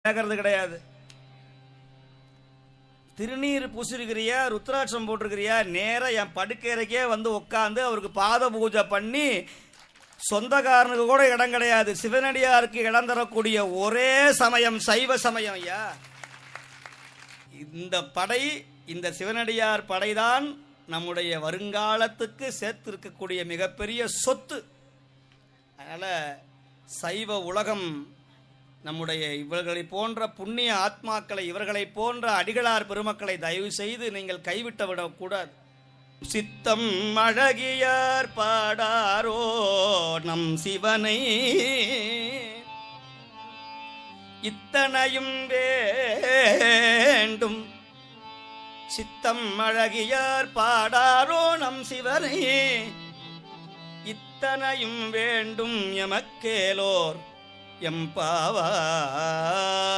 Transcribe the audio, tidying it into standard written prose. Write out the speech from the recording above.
கேட்கறது கிடையாது. திருநீர் பூசிருக்கிறியா, ருத்ராட்சம் போட்டிருக்கிறியா, நேராக என் படுக்கையறைக்கே வந்து உட்காந்து அவருக்கு பாத பூஜை பண்ணி, சொந்தக்காரனுக்கு கூட இடம் கிடையாது, சிவனடியாருக்கு இடம் தரக்கூடிய ஒரே சமயம் சைவ சமயம். ஐயா, இந்த படை, இந்த சிவனடியார் படைதான் நம்முடைய வருங்காலத்துக்கு சேர்த்திருக்கக்கூடிய மிகப்பெரிய சொத்து. அதனால் சைவ உலகம் நம்முடைய இவர்களை போன்ற புண்ணிய ஆத்மாக்களை, இவர்களை போன்ற அடிகளார் பெருமக்களை தயவு செய்து நீங்கள் கைவிட்டு விடக்கூடாது. சித்தம் அழகியார் பாடாரோ நம் சிவனை, இத்தனையும் வேண்டும். சித்தம் அழகியார் பாடாரோ நம் சிவனை, இத்தனையும் வேண்டும் எமக்கேலோர் எம்பாவா.